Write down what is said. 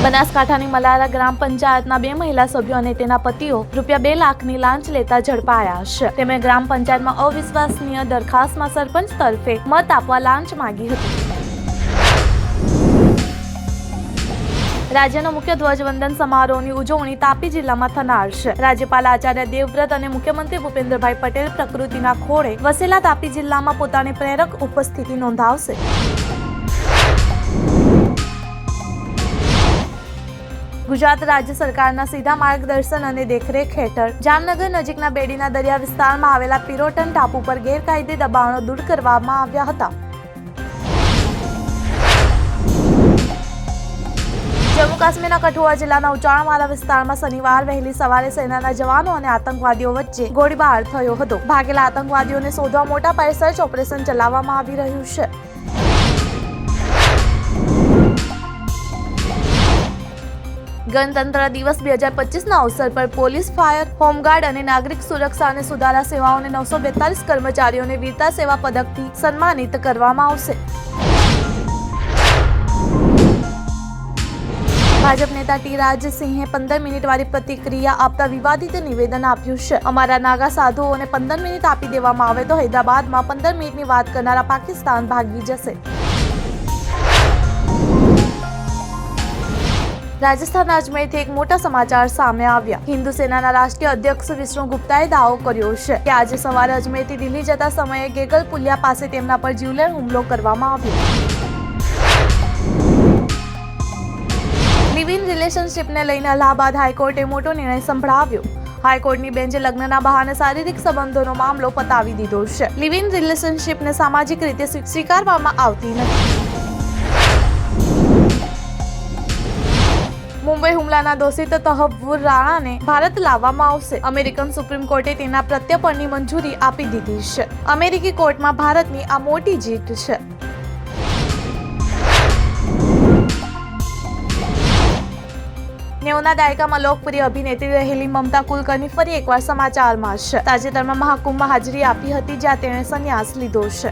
બનાસકાંઠાની મલારા ગ્રામ પંચાયતના 2 મહિલા સભ્યો અને તેના પતિઓ ₹2 લાખની લાંચ લેતા ઝડપાયા છે. તેમણે ગ્રામ પંચાયતમાં અવિશ્વસનીય દરખાસ્તમાં સરપંચ તરફે મત આપવા લાંચ માંગી હતી. રાજ્યનો મુખ્ય ધ્વજવંદન સમારોહની ઉજવણી તાપી જિલ્લામાં થનાર છે. રાજ્યપાલ આચાર્ય દેવવ્રત અને મુખ્યમંત્રી ભૂપેન્દ્રભાઈ પટેલ પ્રકૃતિના ખોળે વસેલા તાપી જિલ્લામાં પોતાની પ્રેરક ઉપસ્થિતિ નોંધાવશે. ગુજરાત રાજ્ય સરકારના સીધા માર્ગદર્શન અને દેખરેખ હેઠળ જામનગર નજીકના બેડીના દરિયા વિસ્તારમાં આવેલા પિરોટન ટાપુ પર ગેરકાયદે દબાણો દૂર કરવામાં આવ્યા હતા. જમ્મુ કાશ્મીરના કઠુઆ જિલ્લાના ઉચાણવાલા વિસ્તારમાં શનિવાર વહેલી સવારે સેનાના જવાનો અને આતંકવાદીઓ વચ્ચે ગોળીબાર થયો હતો. ભાગેલા આતંકવાદીઓને શોધવા મોટા પાયે સર્ચ ઓપરેશન ચલાવવામાં આવી રહ્યું છે. ગણતંત્ર દિવસ 2025ના અવસર પર પોલીસ, ફાયર, હોમગાર્ડ અને નાગરિક સુરક્ષા અને સુધારા સેવાઓને 942 કર્મચારીઓને વીરતા સેવા પદકથી સન્માનિત કરવામાં આવશે. ભાજપ નેતા ટી રાજસિંહે 15 મિનિટ વાળી પ્રતિક્રિયા આપતા વિવાદિત નિવેદન આપ્યું છે. અમારા નાગા સાધુઓને 15 મિનિટ આપી દેવામાં આવે તો હૈદરાબાદમાં 15 મિનિટની વાત કરનારા પાકિસ્તાન ભાગી જશે. રાજસ્થાનના અજમેરથી એક મોટા સમાચાર સામે આવ્યા. હિન્દુ સેનાના રાષ્ટ્રીય અધ્યક્ષ વિષ્ણુ ગુપ્તાએ દાવો કર્યો છે કે આજે સવારે અજમેરથી દિલ્હી જતા સમયે ગેગલ પુલિયા પાસે તેમના પર જીવલેણ હુમલો કરવામાં આવ્યો. લિવ ઇન રિલેશનશિપને લઈને અલ્હાબાદ હાઈકોર્ટે મોટો નિર્ણય સંભળાવ્યો. હાઈકોર્ટની બેન્ચે લગ્નના બહાને શારીરિક સંબંધોનો મામલો પતાવી દીધો છે. લિવ ઇન રિલેશનશિપને સામાજિક રીતે સ્વીકારવામાં આવતી નથી. મુંબઈ હુમલાના દોષિત તહવ્વુર રાણાને ભારત લાવવામાં આવશે. અમેરિકન સુપ્રીમ કોર્ટે તેના પ્રત્યર્પણની મંજૂરી આપી દીધી છે. અમેરિકી કોર્ટમાં ભારતની આ મોટી જીત છે. નેવુંના દાયકામાં લોકપ્રિય અભિનેત્રી રહેલી મમતા કુલકર્ણી ફરી એકવાર સમાચારમાં છે. તાજેતરમાં મહાકુંભમાં હાજરી આપી હતી, જ્યાં તેણે સંન્યાસ લીધો છે.